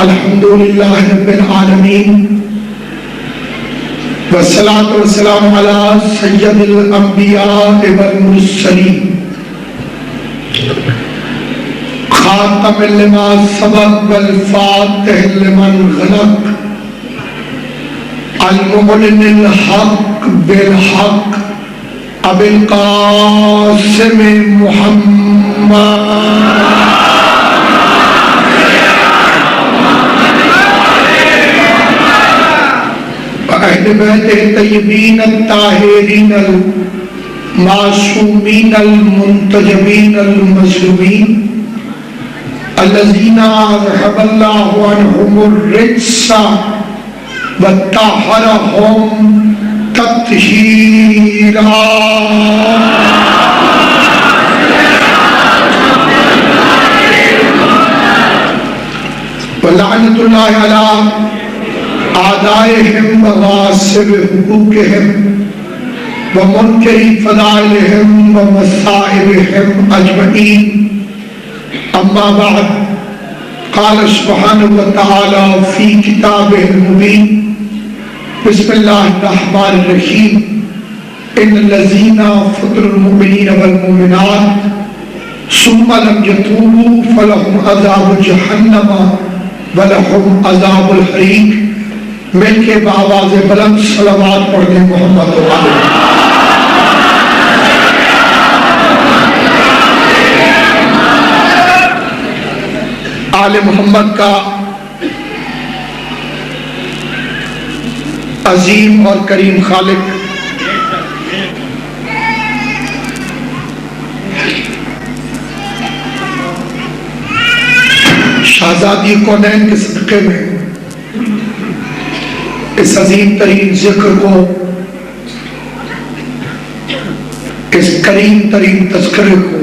अल्हम्दुलिल्लाह रब्बिल आलमीन वस्सलातु वस्सलामु अला सय्यदिल अंबिया वल मुरसलीन खातमिल लिमा सबक वल फातिह लिमन खलक अल मुअलिनिल हक बिल हक अबिल कासिम मुहम्मद अहले बैत तय्यबीन ताहिरीन मासूमीन मुंतजबीन मज़लूमीन अल्लज़ीना ज़हबल्लाहु अन्हुमुर रिज्सा वत्तहरहुम तत्हीरा। वलअनतुल्लाहि अला आदाइहिम व गासिब हुकूकिहिम व मुनकिरी फदाइलिहिम व मसाइबिहिम अजमईन। अम्मा बाद क़ाल सुब्हानहु व तआला फ़ी किताबिहिल मुबीन बिस्मिल्लाहिर रहमानिर रहीम इन्नल्लज़ीना फ़तनुल मुमिनीन वल मुमिनात सुम्मा लम यतूबू फलहुम अज़ाबु जहन्नम व लहुम अज़ाबुल हरीक। मिलके बावाज़ बुलंद सलावत पढ़ने मोहम्मद आले मोहम्मद का अजीम और करीम खालिक शाहजादी कौनैन के सदक़े में इस अजीम तरीन जिक्र को, इस करीम तरीन तज़किरे को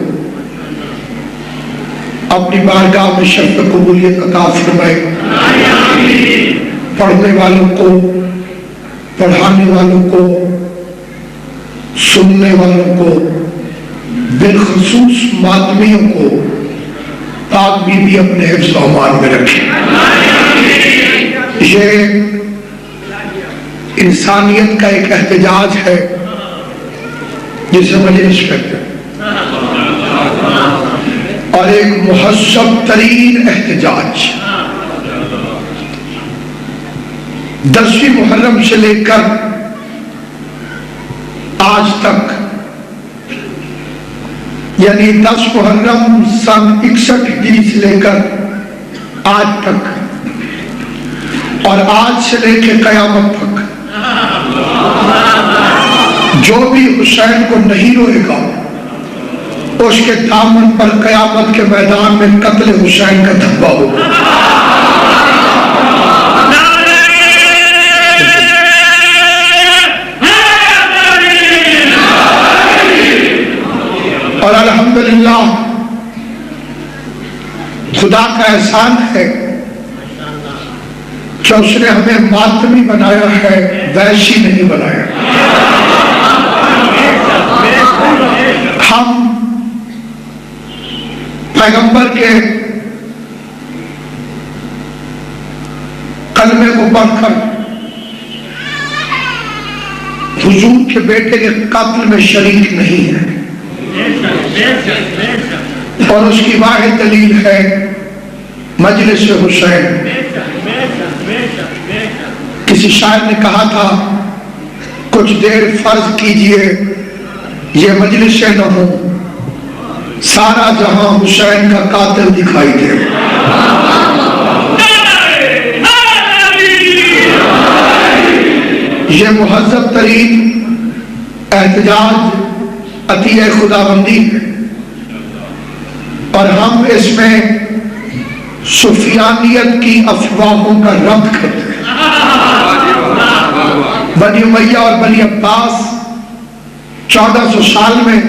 अपनी बारगाह में शर्फ कबूलियत अता फरमाए। पढ़ने वालों को, पढ़ाने वालों को, सुनने वालों को, बिलखसूस मातमियों को पाक बीबी अपने हिफ्ज़ व अमान में रखे। ये इंसानियत का एक एहतजाज है जिसे मजलिस कहते हैं, और एक मुहस्सब तरीन एहतजाज। 10वीं मुहर्रम से लेकर आज तक, यानी 10 मुहर्रम सन 61 हिजरी से लेकर आज तक, और आज से लेकर कयामत तक जो भी हुसैन को नहीं रोएगा उसके दामन पर कयामत के मैदान में कत्ल हुसैन का धब्बा होगा। और अल्हम्दुलिल्लाह खुदा का एहसान है कि उसने हमें मातमी बनाया है, वैशी नहीं बनाया। हम पैगंबर के कलमे को पढ़कर हुजूर के बेटे के कत्ल में शरीक नहीं है, और उसकी वाहिद दलील है मजलिस हुसैन। किसी शायर ने कहा था, कुछ देर फर्ज कीजिए ये मजलिस न हो, सारा जहां हुसैन का कातिल दिखाई दे। ये मुहज़्ज़ब तरीन एहतजाज अतीय खुदाबंदी है, और हम इसमें सुफियानियत की अफवाहों का रद्द करते हैं। बनी उमैया और बनी अब्बास 1400 साल में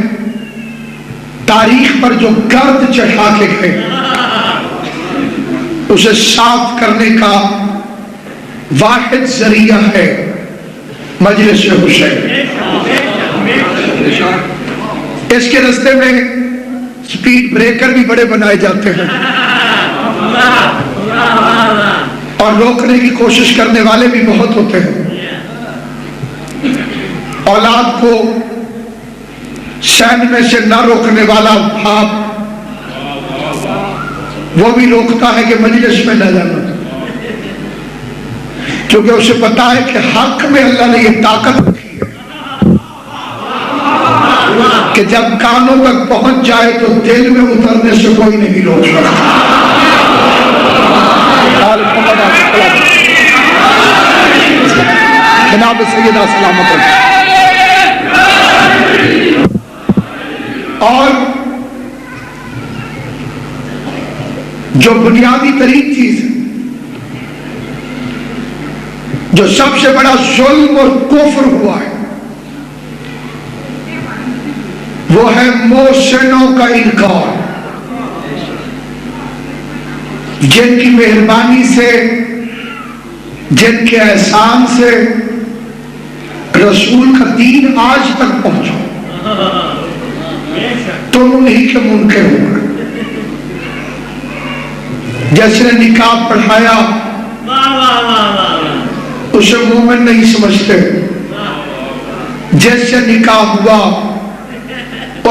तारीख पर जो गर्द चढ़ा के गए उसे साफ करने का वाहिद जरिया है मजलिस हुसैन। इसके रास्ते में स्पीड ब्रेकर भी बड़े बनाए जाते हैं, और रोकने की कोशिश करने वाले भी बहुत होते हैं। औलाद को सहने से न रोकने वाला बाप वो भी रोकता है कि मजलिस में न जाना, क्योंकि उसे पता है कि हक में अल्लाह ने ये ताकत रखी है कि जब कानों तक पहुंच जाए तो दिल में उतरने से कोई नहीं रोक सकता। जनाब सैयदा सलामत रहे। और जो बुनियादी तरीन चीज है, जो सबसे बड़ा जुल्म और कुफ्र हुआ है, वो है मोहसिनों का इनकार, जिनकी मेहरबानी से, जिनके एहसान से रसूल का दीन आज तक पहुंचा, तुम उन्हीं के मुनकर हो। जैसे निकाब पढ़ाया उसे मोमिन नहीं समझते, जैसे निकाह हुआ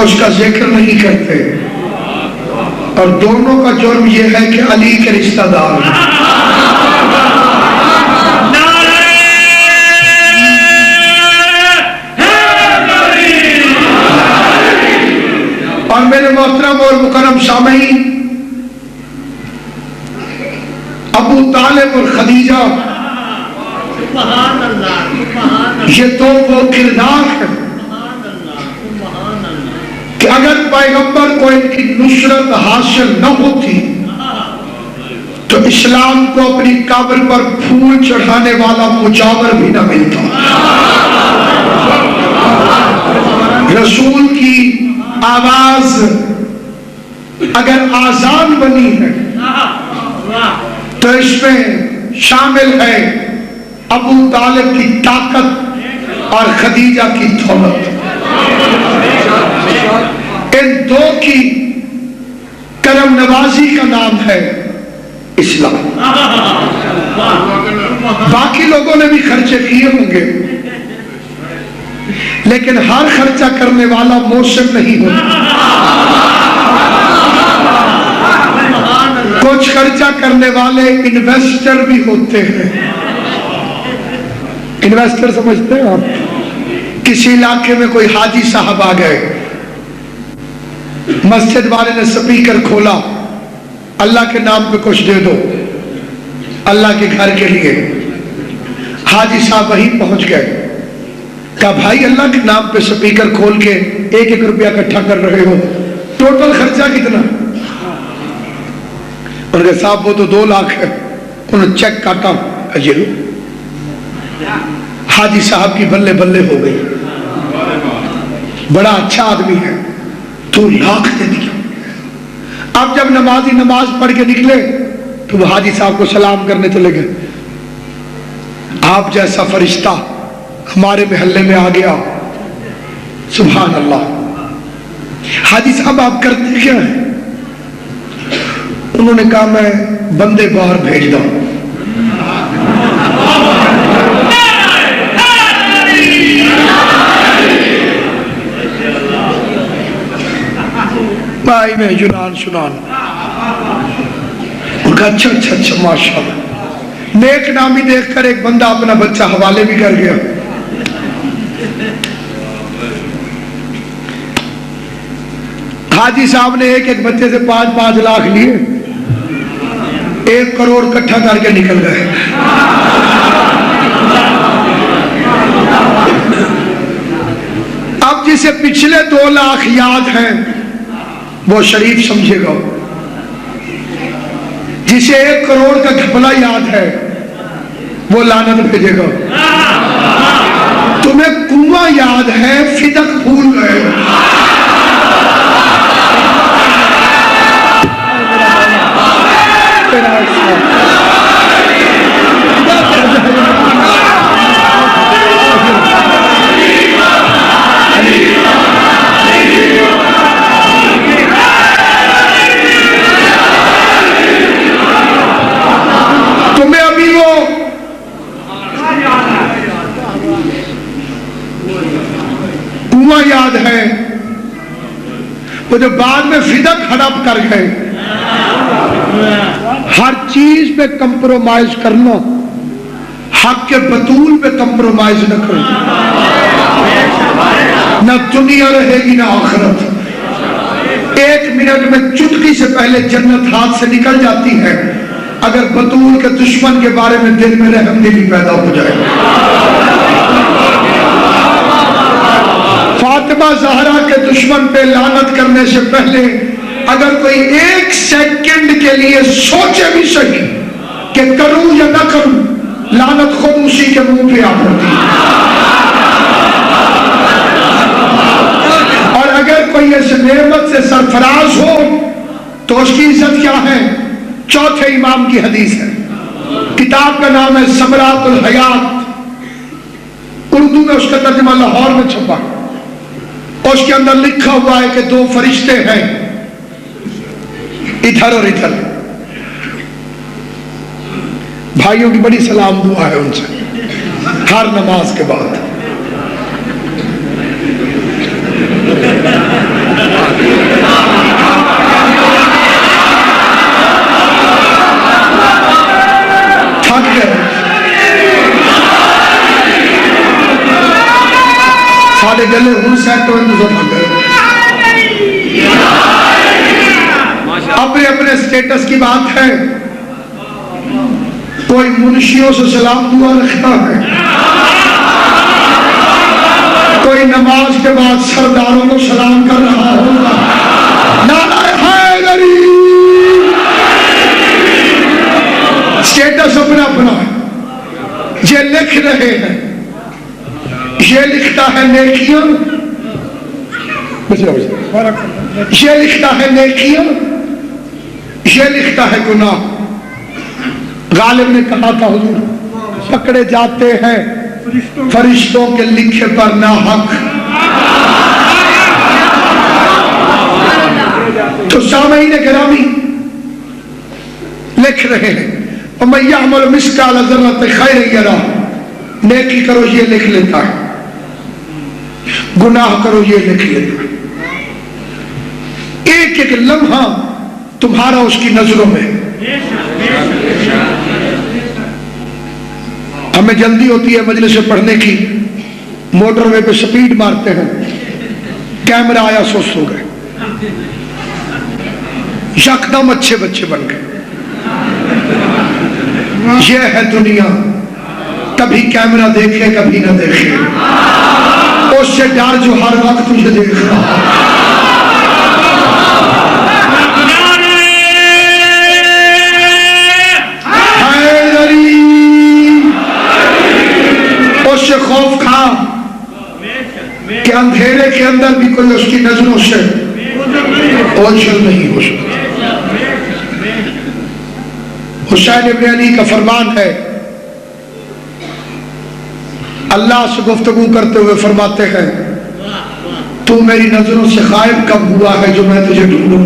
उसका जिक्र नहीं करते, और दोनों का जुर्म यह है कि अली के रिश्तेदार हैं। और मेरे मोहतरम और मुकरम सामईन, अबू तालिब और खदीजा ये तो वो किरदार है कि अगर पैगंबर को इनकी नुसरत हासिल न होती तो इस्लाम को अपनी कब्र पर फूल चढ़ाने वाला मुजावर भी न मिलता। रसूल की आवाज अगर आजान बनी है तो इसमें शामिल है अबू तालिब की ताकत और खदीजा की दौलत। इन दो की करम नवाजी का नाम है इस्लाम। बाकी लोगों ने भी खर्चे किए होंगे, लेकिन हर खर्चा करने वाला मोहसिन नहीं होता। कुछ खर्चा करने वाले इन्वेस्टर भी होते हैं। इन्वेस्टर समझते हैं आप? किसी इलाके में कोई हाजी साहब आ गए, मस्जिद वाले ने स्पीकर खोला, अल्लाह के नाम पे कुछ दे दो अल्लाह के घर के लिए। हाजी साहब वहीं पहुंच गए, कहा भाई अल्लाह के नाम पे स्पीकर खोल के 1-1 रुपया इकट्ठा कर रहे हो, टोटल खर्चा कितना? उनके साहब वो तो 2 लाख है। उन्होंने चेक काटा, अजय हाजी साहब की बल्ले बल्ले हो गई, बड़ा अच्छा आदमी है, 2 लाख दे दिया। अब जब नमाजी नमाज पढ़ के निकले तो वो हाजी साहब को सलाम करने चले गए। आप जैसा फरिश्ता हमारे महल्ले में आ गया, सुभान अल्लाह। हाजी साहब आप करते क्या हैं? उन्होंने कहा मैं बंदे बाहर भेज दूं। भाई में यूनान सुनान। उनका अच्छा अच्छा अच्छा माशाल्लाह। नेक नामी देखकर एक बंदा अपना बच्चा हवाले भी कर गया। हाजी साहब ने एक बच्चे से 5-5 लाख लिए, 1 करोड़ इकट्ठा करके निकल गए। अब जिसे पिछले 2 लाख याद हैं वो शरीफ समझेगा, जिसे 1 करोड़ का घपला याद है वो लानत भेजेगा। तुम्हें कुआं याद है, फिदक भूल गए। वो जो बाद में फिदक हड़प कर गए। हर चीज पे कंप्रोमाइज करना, हक के बतूल पे कंप्रोमाइज न करना, न दुनिया रहेगी ना आखिरत। 1 मिनट में चुटकी से पहले जन्नत हाथ से निकल जाती है अगर बतूल के दुश्मन के बारे में दिल में रहमदिली पैदा हो जाए। फातिमा ज़हरा के दुश्मन पे लानत करने से पहले अगर कोई 1 सेकंड के लिए सोचे भी सही कि करूं या ना करूं, लानत खुद उसी के मुंह पे आ पड़ती है। और अगर कोई इस नेमत से सरफराज हो तो उसकी इज्जत क्या है? चौथे इमाम की हदीस है, किताब का नाम है समरातुल हयात, उर्दू में उसका तर्जुमा लाहौर में छपा। उसके अंदर लिखा हुआ है कि 2 फरिश्ते हैं इधर और इधर। भाइयों की बड़ी सलाम दुआ है उनसे हर नमाज के बाद। थक गए, सारे गले हूं सेट हो थक गए। अपने अपने स्टेटस की बात है। कोई मुंशियों से सलाम दुआ रखता है, कोई नमाज के बाद सरदारों को सलाम कर रहा होगा। नारा हैदरी, स्टेटस अपना अपना है। ये लिख रहे हैं, ये लिखता है नेकियां, ये लिखता है नेकियां, ये लिखता है गुनाह। गालिब ने कहा था हुजूर पकड़े जाते हैं फरिश्तों के लिखे पर ना हक। तो सामईन गिरामी लिख रहे हैं मैयअमल मिस्काल ज़र्रत खैर यरा, नेकी करो ये लिख लेता है, गुनाह करो ये लिख लेता है। एक एक लम्हा तुम्हारा उसकी नजरों में। हमें जल्दी होती है मजलिस से पढ़ने की, मोटरवे पे स्पीड मारते हैं, कैमरा आया सुस्त हो गए, यकदम अच्छे बच्चे बन गए। यह है दुनिया, कभी कैमरा देखे कभी ना देखे, उससे डर जो हर वक्त तुझे देख रहा है। उससे खौफ खा कि अंधेरे के अंदर भी कोई उसकी नजरों से ओझल नहीं हो सकता। हुसैन इब्न अली का फरमान है, अल्लाह से गुफ्तगू करते हुए फरमाते हैं, तू मेरी नजरों से गायब कब हुआ है जो मैं तुझे ढूंढूं।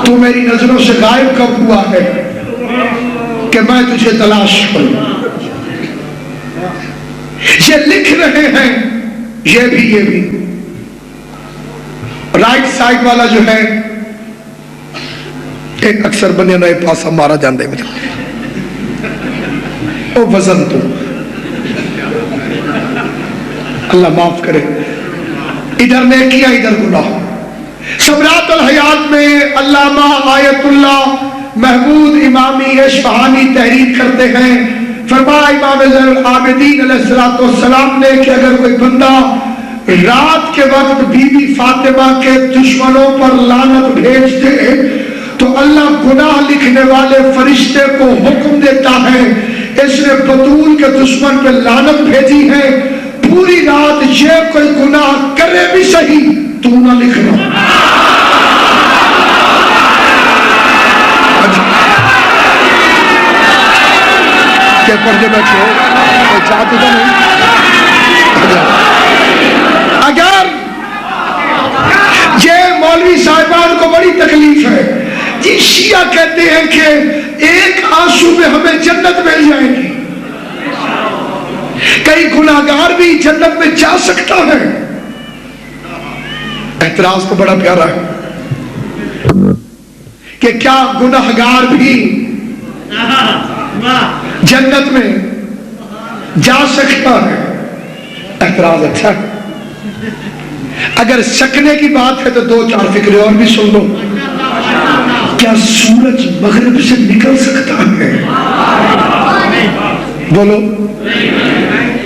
तू मेरी नजरों से गायब कब हुआ है कि मैं तुझे तलाश करूं। ये लिख रहे हैं, ये भी राइट साइड वाला जो है, एक अक्सर बने नए पासा मारा जाने में ओ वजन तो अल्लाह माफ करे, इधर ने किया इधर गुनाह। समरातुल हयात में अल्लामा आयतुल्लाह महमूद इमामी इस्फहानी तहरीर करते हैं, फरमाया इमाम ज़ैनुल आबिदीन अलैहिस्सलाम ने कि अगर कोई बंदा रात के वक्त बीबी फातिमा के दुश्मनों पर लानत भेज दे तो अल्लाह गुनाह लिखने वाले फरिश्ते को हुक्म देता है, इसने बतूल के दुश्मन पे लानत भेजी है, पूरी रात ये कोई गुनाह करे भी सही तू ना लिखना। के पर्दे बैठे चाहते तो नहीं। अगर ये मौलवी साहिबान को बड़ी तकलीफ है जी, शिया कहते हैं कि एक आंसू में हमें जन्नत मिल जाएगी, कई गुनाहगार भी जन्नत में जा सकता है। एतराज तो बड़ा प्यारा है कि क्या गुनाहगार भी जन्नत में जा सकता है? एतराज अच्छा है। अगर सकने की बात है तो दो चार फिक्रे और भी सुन लो। क्या सूरज मगरिब से निकल सकता है? बोलो।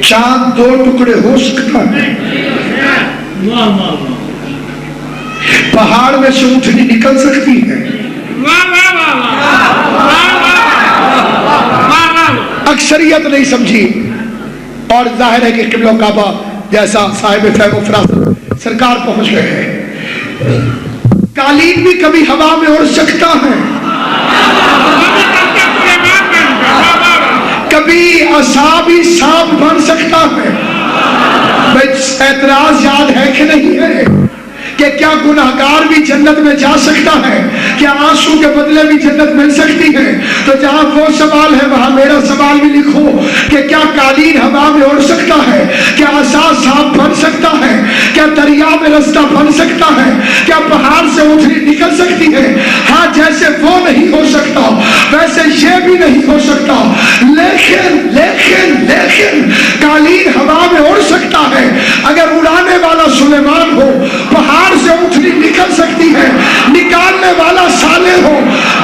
चांद दो टुकड़े हो सकता है? पहाड़ में से ऊँटनी निकल सकती है? अक्सरियत नहीं समझी। और जाहिर है कि किबला काबा जैसा साहिब फैम फरासत सरकार पहुंच गए हैं। कालीन भी कभी हवा में उड़ सकता है, कभी असा भी सांप बन सकता है। ऐतराज याद है कि नहीं है कि क्या गुनाहगार भी जन्नत में जा सकता है? क्या आंसू के बदले भी जन्नत मिल सकती है? तो जहां वो सवाल है वहां मेरा सवाल भी लिखो कि क्या कालीन हवा में उड़ सकता है? क्या असा सांप बन सकता है? क्या दरिया में रास्ता बन सकता है? क्या पहाड़ से ऊँटनी निकल सकती है? हाँ, जैसे वो नहीं हो सकता वैसे ये भी नहीं हो सकता। लेकिन लेकिन लेकिन कालीन हवा में उड़ सकता है। अगर उड़ाने वाला सुलेमान हो, पहाड़ से ऊँटनी निकल सकती है, निकालने वाला साले हो,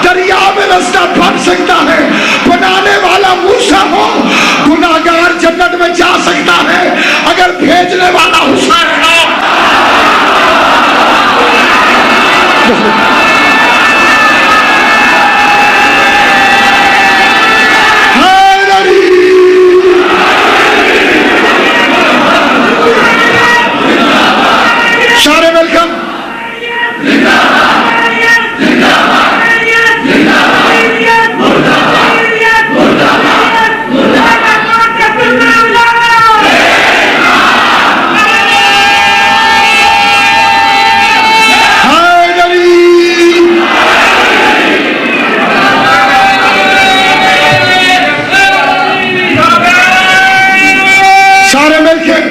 दरिया में रास्ता बन सकता है, बनाने वाला मूसा हो, गुनाहगार जन्नत में जा सकता है अगर भेजने वाला हुसैन हो। सारे वेलकम। सारे मिलकर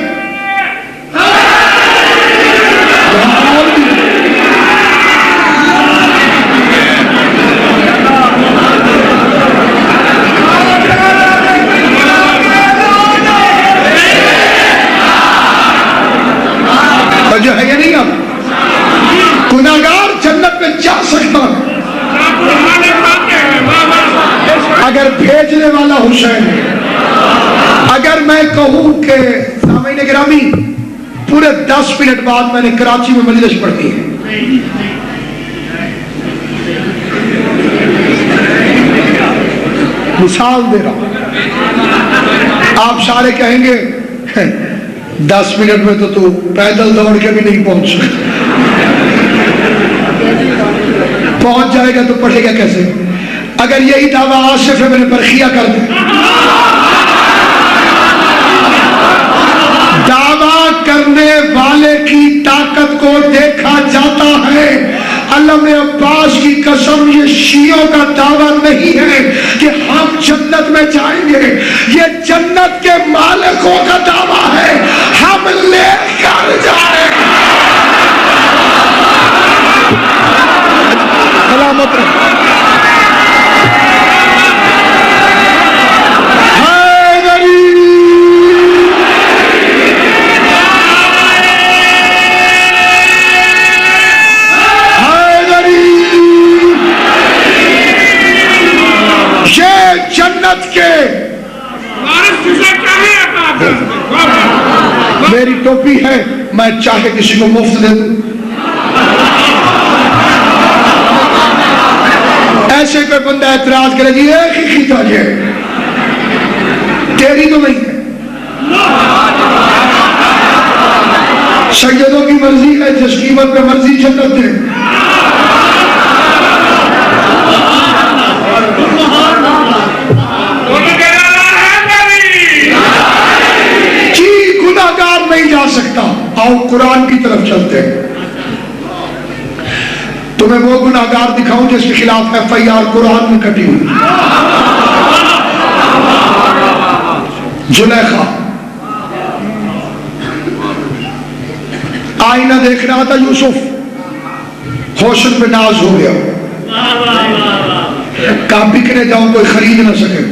जो है ये नहीं, अब गुनाहगार जन्नत में जा सकता है अगर भेजने वाला हुसैन है। अगर मैं कहूं कि सामईन गिरामी पूरे 10 मिनट बाद मैंने कराची में मजलिस पढ़ी है, मिसाल दे रहा हूं, आप सारे कहेंगे 10 मिनट में तो तू पैदल दौड़ के भी नहीं पहुंच सकता, पहुंच जाएगा तो पढ़ेगा कैसे? अगर यही दावा आसिफ है मैंने बरखिया कर दे। दावा करने वाले की ताकत को देखा जाता है। अल्लामा अब्बास की कसम, ये शियों का दावा नहीं है कि हम जन्नत में जाएंगे, ये जन्नत के मालिकों का दावा है, हम लेकर जाएंगे। सलामत रहे। जन्नत के मेरी टोपी है, मैं चाहे किसी को मुफ्त दे दूं। ऐसे कोई बंदा एतराज करे जी एक ही खींचा जे तेरी तो नहीं है, सैयदों की मर्जी है, जिस कीमत पे मर्जी जन्नत दे। नहीं जा सकता। आओ कुरान की तरफ चलते हैं, तुम्हें वो गुनाहगार दिखाऊं जिसके खिलाफ FIR कुरान में कटी हुई। जुलेखा आईना देख रहा था यूसुफ, होशन पे नाज हो गया, कहा बिकने जाऊं कोई खरीद ना सके,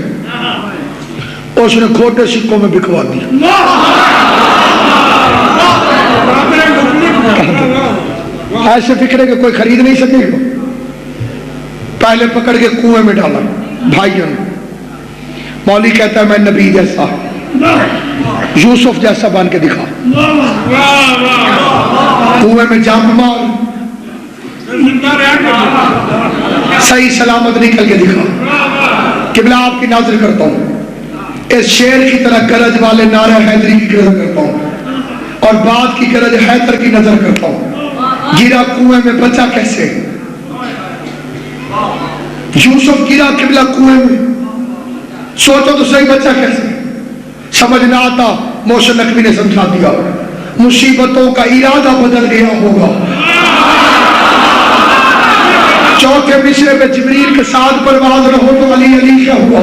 उसने खोटे सिक्कों में बिकवा दी। ऐसे बिकने के कोई खरीद नहीं सकेगा। पहले पकड़ के कुएं में डाला भाइयों ने। मौली कहता है मैं नबी जैसा, यूसुफ जैसा बन के दिखा, कुएं में जाम मार, सही सलामत निकल के दिखा। किबला आपकी नाज़र करता हूं, इस शेर की तरह गरज वाले नारे हैदरी की नजर करता हूं और बात की गरज हैदर की नजर करता हूं। गिरा कुएं में, बचा कैसे? यूसुफ गिरा किबला कुएं में, सोचो तो सही बचा कैसे? समझ ना आता। मोशन नकवी ने समझा दिया, मुसीबतों का इरादा बदल गया होगा। चौथे मिसरे में जिब्रील के साथ परवाज रहो तो अली अली क्या हुआ?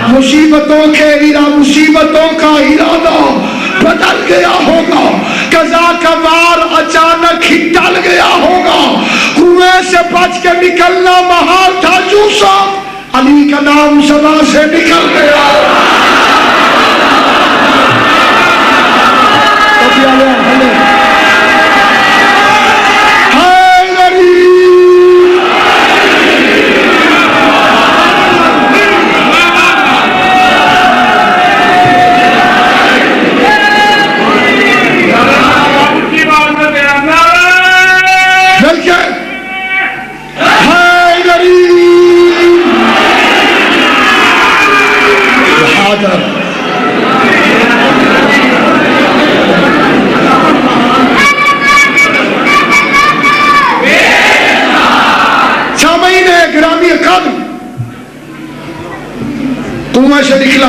मुसीबतों का इरादा बदल गया होगा। कज़ा का वार अचानक ही टल गया होगा। कुएं से बच के निकलना महाल था यूसुफ, अली का नाम सदा से निकल गया। कुएं से निकला,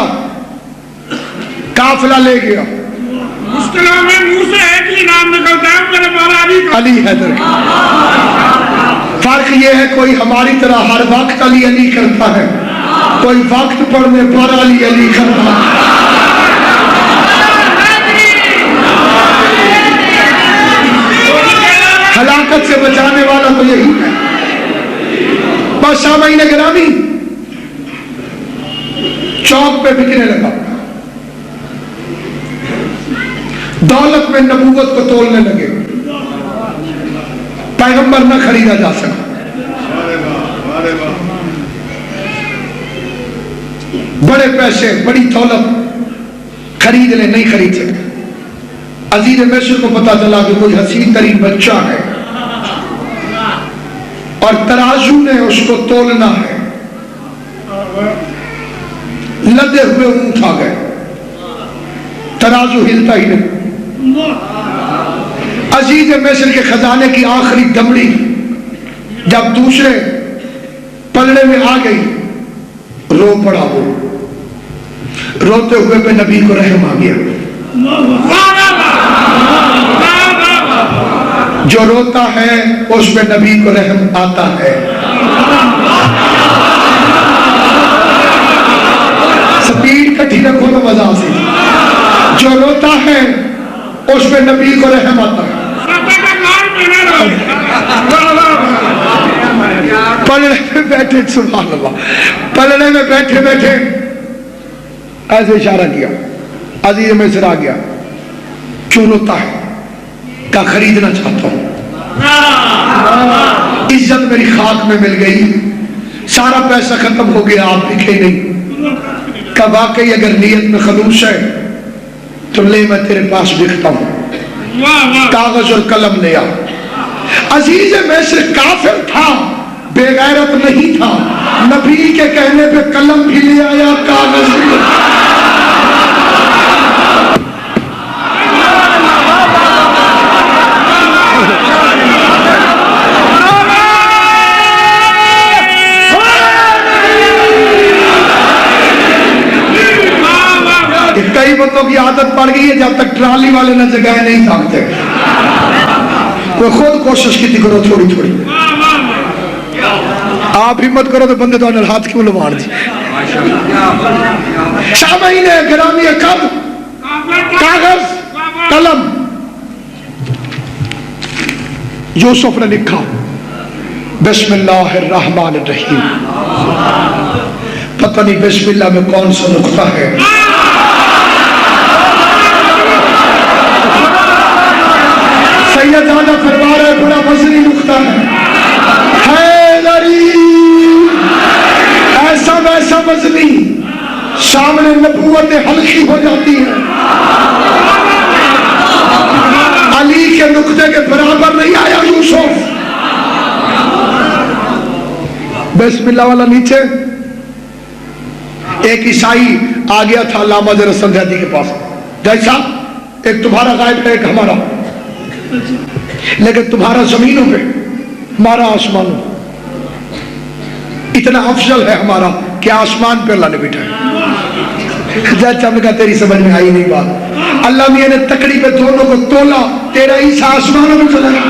काफिला ले गया। मुश्किलों में मुंह से एक ही नाम निकलता है, मेरे मौला अली हैदर। फर्क यह है कोई हमारी तरह हर वक्त अली अली करता है, कोई वक्त पढ़ने पर अली अली करता है। हलाकत से बचाने वाला तो यही है। बस सामईन गिरामी चौक पे बिकने लगा, दौलत में नबूवत को तोलने लगे। पैगंबर न खरीदा जा सका। बड़े पैसे, बड़ी दौलत खरीद ले, नहीं खरीद सके। अजीज मिस्र को पता चला कि कोई हसीन तरीन बच्चा है और तराजू ने उसको तोलना है। लदे हुए ऊंट आ गए, तराजू हिलता ही नहीं। अजीज मिस्र के खजाने की आखिरी दमड़ी जब दूसरे पलड़े में आ गई, रो पड़ा। वो रोते हुए पे नबी को रहम आ गया। जो रोता है उस पे नबी को रहम आता है। स्पीड कठी रखो तो मजा से। जो रोता है उस पे नबी को रहम आता है। पलड़े में बैठे, सुभान अल्लाह, पलड़े में बैठे बैठे ऐसे इशारा किया। अजीज मिस्र आ गया, क्यों रोता है? का खरीदना चाहता हूं, इज्जत मेरी खाक में मिल गई, सारा पैसा खत्म हो गया, आप दिखे नहीं। का वाकई अगर नीयत में खलूस है तो ले, मैं तेरे पास बिकता हूं। कागज और कलम ले आ। अजीज मिस्र काफिर था, बेगैरत नहीं था। नबी के कहने पे कलम भी ले आया, कागज भी। कई बंदों की आदत पड़ गई है, जब तक ट्राली वाले न जगह नहीं भागते। कोई खुद कोशिश की करो थोड़ी थोड़ी। आप हिम्मत करो तो बंदे तो हाथ क्यों लवाड़ दी। सामईन गिरामी, कब कागज कलम यूसुफ ने लिखा बिस्मिल्लाहिर्रहमानिर्रहीम। पता नहीं बिस्मिल्लाह में कौन सा नुक्ता है। सैयद आदा फरमा रहे बड़ा वज़नी नुक्ता है। हैदरी ऐसा वैसा वज़नी, सामने नबूवतें हल्की हो जाती है, अली के नुक्ते के बराबर नहीं आया यूसुफ। बिस्मिल्लाह वाला नीचे। एक ईसाई आ गया था अल्लामा ज़रसन ज़ैदी के पास, जैसा एक तुम्हारा गायब है एक हमारा, लेकिन तुम्हारा जमीनों पे हमारा आसमानों, इतना अफजल है हमारा कि आसमान पे अल्लाह ने बिठाया। जज हमने कहा तेरी समझ में आई नहीं बात। अल्लाह मियां ने तकड़ी पे दोनों को तोला, तेरा ईसा आसमानों में चला गया।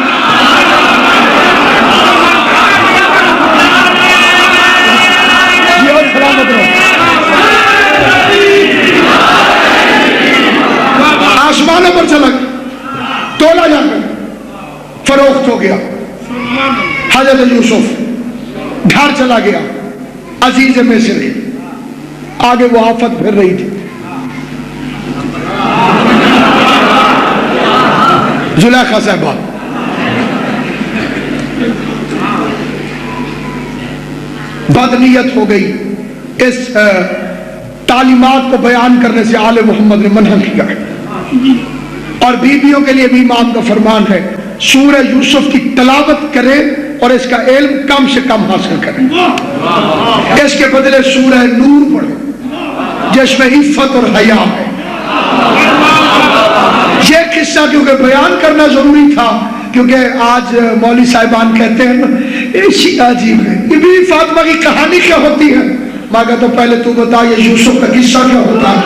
आसमानों पर चला गया, तोला जाकर फरोख्त हो गया। हजरत यूसुफ घर चला गया, अजीज मिस्र। आगे वो आफत फिर रही थी। जुलेखा साहबा बदनीयत हो गई। इस तालीमात को बयान करने से आले मोहम्मद ने मना किया है, और बीबियों के लिए भी इमाम का फरमान है सूरह यूसुफ की तलावत करें और इसका इल्म कम से कम हासिल करें। इसके बदले सूरह नूर पढ़ो जिसमें इफ़्फ़त और हया है। यह किस्सा क्योंकि बयान करना जरूरी था, क्योंकि आज मौलवी साहिबान कहते हैं ना अजीब है, ये बीवी फातिमा की कहानी क्या होती है। मैं कहता तो पहले तू बता ये यूसुफ का किस्सा क्या होता है।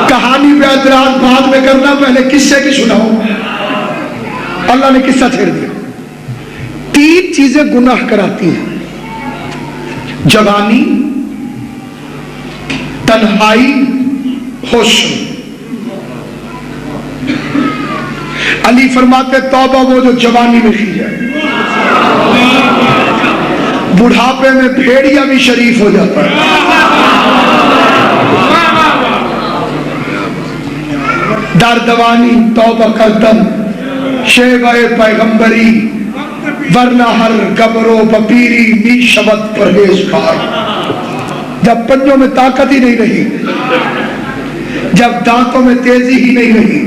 कहानी पे एतराज बाद में करना, पहले किस्से की सुनाओ। अल्लाह ने किस्सा छेड़ दिया। तीन चीजें गुनाह कराती हैं, जवानी, तन्हाई, हुस्न। अली फरमाते तौबा वो जो जवानी में की जाए, बुढ़ापे में भेड़िया भी शरीफ हो जाता है। दर्दवानी तौबा कदम शेवाए पैगंबरी, वरना हर गबरो बपीरी नी शबद परहेजगार। जब पंजों में ताकत ही नहीं रही, जब दांतों में तेजी ही नहीं रही,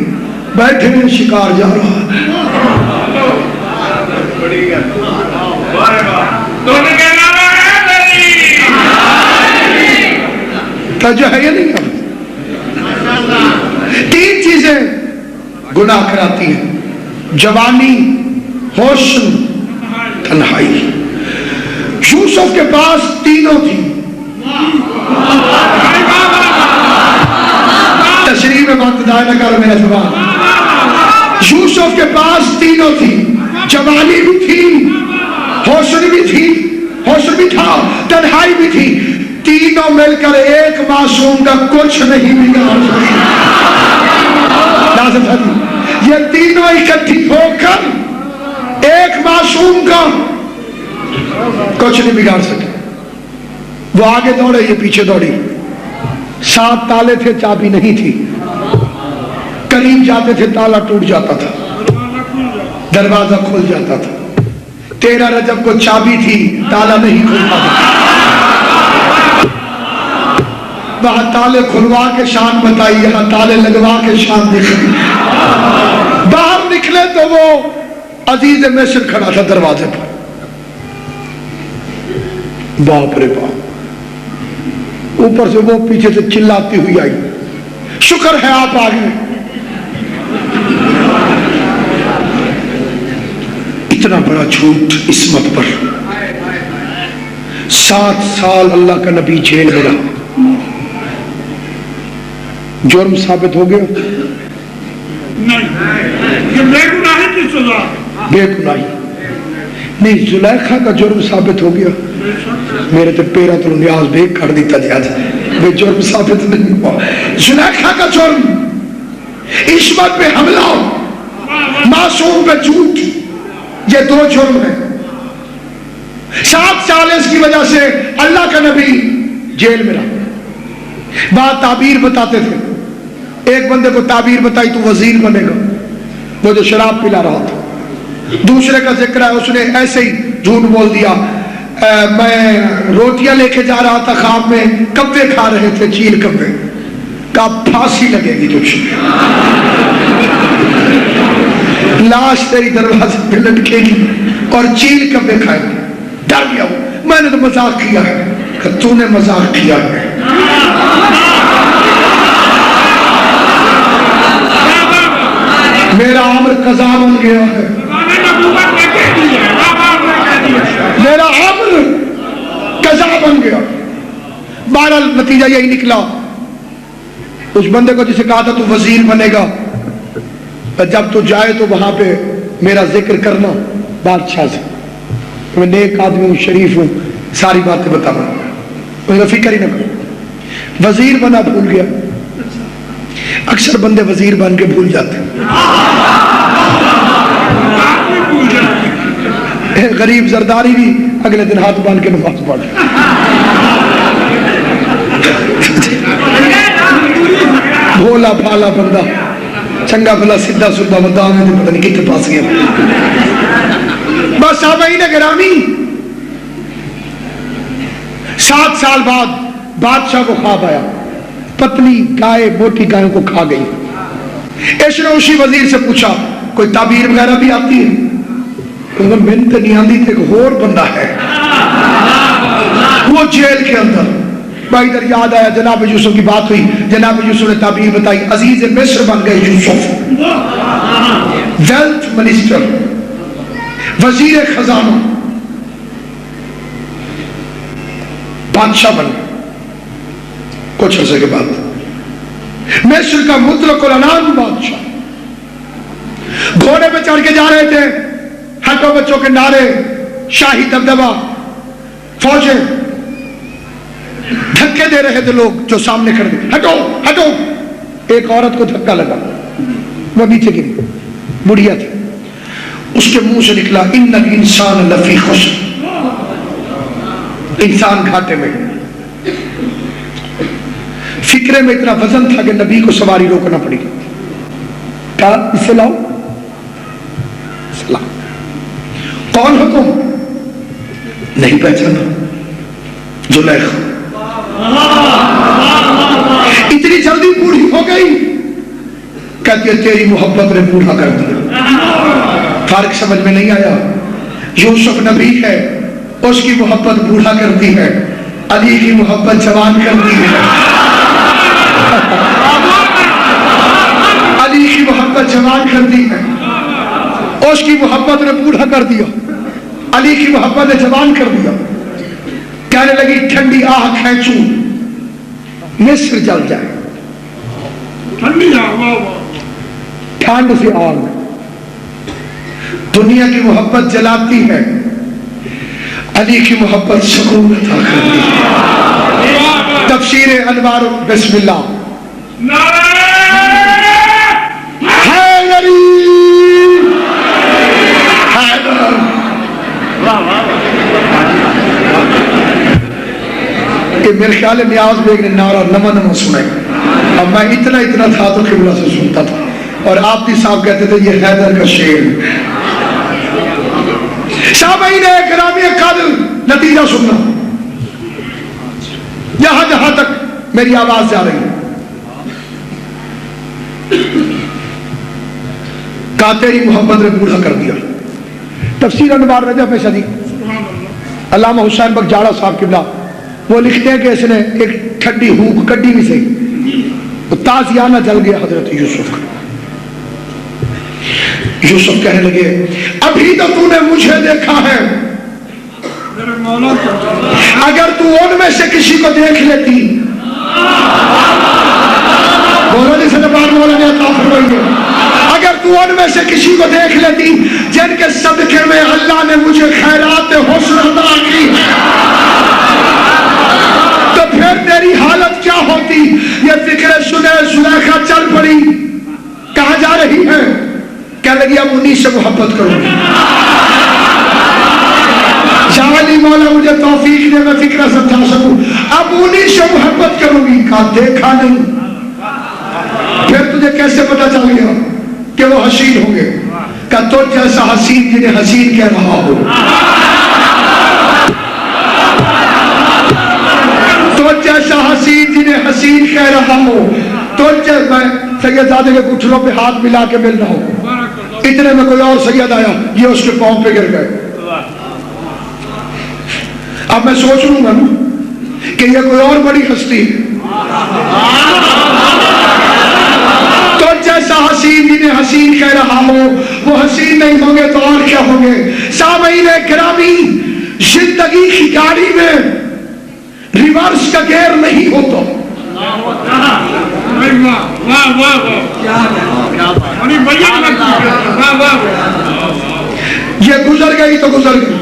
बैठे में शिकार जा रहा। तो जो है ये नहीं कर। तीन चीजें गुनाह कराती हैं, जवानी, हुस्न, तन्हाई। यूसुफ के पास तीनों थी। तशरीह में वक्त दायरा करो मेरा जवाब। यूसुफ के पास तीनों थी, जवानी भी थी, हुस्न भी थी, हुस्न भी था, तन्हाई भी थी। तीनों मिलकर एक मासूम का कुछ नहीं बिगाड़ सकती। ये तीनों इकट्ठी होकर एक मासूम का कुछ नहीं बिगाड़ सके। वो आगे दौड़े, ये पीछे दौड़ी। 7 ताले थे, चाबी नहीं थी। करीब जाते थे ताला टूट जाता था, दरवाजा खुल जाता था। 13 रजब को चाबी थी, ताला नहीं खुलता था। वहां ताले खुलवा के शान बताई, यहां ताले लगवा के शान दिखाई। बाहर निकले तो वो अजीज मिस्र खड़ा था दरवाजे पर। बाप रे बाप, ऊपर से वो पीछे से चिल्लाती हुई आई, शुक्र है आप आ गए। इतना बड़ा झूठ इस्मत पर। 7 साल अल्लाह का नबी जेल में रहा। जुर्म साबित हो गया? नहीं, बेगुनाही की सजा। बेगुनाही नहीं, जुलेखा का जुर्म साबित हो गया। मेरे तो पैरा तो न्याज बेग कर दिता जाए, वे जुर्म साबित नहीं हुआ। जुलेखा का जुर्म ईश्वर पे हमला, मासूम पे झूठ, ये दो जुर्म है। 7 साल इसकी वजह से अल्लाह का नबी जेल में रहा। बात ताबीर बताते थे, एक बंदे को ताबीर बताई तू वजीर बनेगा, वो जो शराब पिला रहा था। दूसरे का जिक्र है, उसने ऐसे ही झूठ बोल दिया, मैं रोटियां लेके जा रहा था, ख्वाब में कब्बे खा रहे थे, चील कब्बे का, फांसी लगेगी तुझे, लाश तेरी दरवाजे पे लटकेगी और चील कब्बे खाएंगे। डर गया वो, मैंने तो मजाक किया है। तूने मजाक किया है, मेरा अम्र कज़ा बन गया है, मेरा अम्र कज़ा बन गया। बहरहाल नतीजा यही निकला, उस बंदे को जिसे कहा था तू वजीर बनेगा, जब तू जाए तो वहां पे मेरा जिक्र करना बादशाह से, मैं नेक आदमी हूँ, शरीफ हूँ, सारी बातें बताऊंगा, फिक्र ही ना करो। वजीर बना, भूल गया। अक्सर बंदे वजीर बन के भूल जाते हैं। गरीब जरदारी भी अगले दिन हाथ बांध के नमाज पढ़, भोला भाला बंदा, चंगा भला सीधा सुधा बंदा, पता नहीं कितने पास गया। बस साहब ने गिरामी 7 साल बाद बादशाह को ख्वाब आया, पतली गाय मोटी गायों को खा गई। इसने उसी वजीर से पूछा कोई ताबीर वगैरह भी आती है? मैंने तो नहीं आती थी, एक और बंदा है वो जेल के अंदर। भाई इधर याद आया, जनाब यूसुफ की बात हुई, जनाब यूसुफ ने ताबीर बताई, अजीज मिस्र बन गए यूसुफ, वेल्थ मिनिस्टर, वजीर खजाना, बादशाह बन गए। कुछ अर्से के बाद मिस्र का मुतलकुल अनाम बादशाह, घोड़े पे चढ़ के जा रहे थे, हटो बच्चों के नारे, शाही दबदबा, फौजें धक्के दे रहे थे लोग जो सामने खड़े थे, हटो हटो। एक औरत को धक्का लगा, वह नीचे गिरी, बुढ़िया थी, उसके मुंह से निकला इन्नल इंसान लफी खुस्र, इंसान घाटे में। फिक्रे में इतना वजन था कि नबी को सवारी रोकना पड़ी। कहा इसे लाओ, कौन हो तुम? नहीं पहचाना, जुलैखा। इतनी जल्दी बूढ़ी हो गई? कहती है तेरी मोहब्बत ने बूढ़ा कर दिया। फर्क समझ में नहीं आया, यूसुफ नबी है, उसकी मोहब्बत बूढ़ा करती है, अली की मोहब्बत जवान करती है। अली की मोहब्बत जवान करती है, उसकी मोहब्बत ने बूढ़ा कर दिया, अली की मोहब्बत ने जवान कर दिया। कहने लगी ठंडी आह खींचूं, मिस्र जल जाए। ठंडी ठंड से आग, दुनिया की मोहब्बत जलाती है, अली की मोहब्बत सुकून अता करती है। तफसीर अनवार बिस्मिल्लाह। मेरे ख्याल में न्याज बेग ने नारा नमा नमा सुना। अब मैं इतना इतना था तो किबला से सुनता था, और आप भी साहब कहते थे ये हैदर का शेर। शाबाई ने ग्रामीण कादिल नतीजा सुनना, जहां जहां तक मेरी आवाज जा रही है। कहा तेरी मोहब्बत ने बूढ़ा कर दिया। तफसीर अनवार रजब में सदी अल्लामा हुसैन बगजाड़ा साहब किबला वो लिखते हैं कि इसने एक ठंडी हूक कड्डी भी सही, तो ताजियाना जल गया हजरत यूसुफ का। यूसुफ कहने लगे अभी तो तूने मुझे देखा है, अगर तू उनमें से किसी को देख लेती, बोलो जिसे बार बोला अगर तू उनमें से किसी को देख लेती जिनके सदके में अल्लाह ने मुझे खैरात हुस्न अता की, तो फिर तेरी हालत क्या होती। ये फिक्र सुने सुलेखा चल पड़ी, लगी अब उन्हीं से मोहब्बत करूंगी। जाली मौला मुझे तौफीक दे, मैं फिक्र समझा सकूं, अब उन्हीं से मोहब्बत करूंगी। कहा देखा नहीं, फिर तुझे कैसे पता चल गया कि वो हसीन होंगे? का तो जैसा हसीन जिन्हें हसीन कह रहा हो, तो जैसा हसीन जिन्हें हसीन कह रहा हो, तो मैं सैयदादे के घुटनों पे हाथ मिला के मिल रहा हूं, इतने में कोई और सैयद आया, ये उसके पांव पे गिर गए। अब मैं सोच लूंगा ना कि ये कोई और बड़ी हस्ती है। तो जैसा हसीन जिन्हें हसीन कह रहा हो, वो हसीन नहीं होंगे तो और क्या होंगे? सामईन गिरामी, जिंदगी की गाड़ी में रिवर्स का गेयर नहीं होता। ये गुजर गई तो गुजर गई।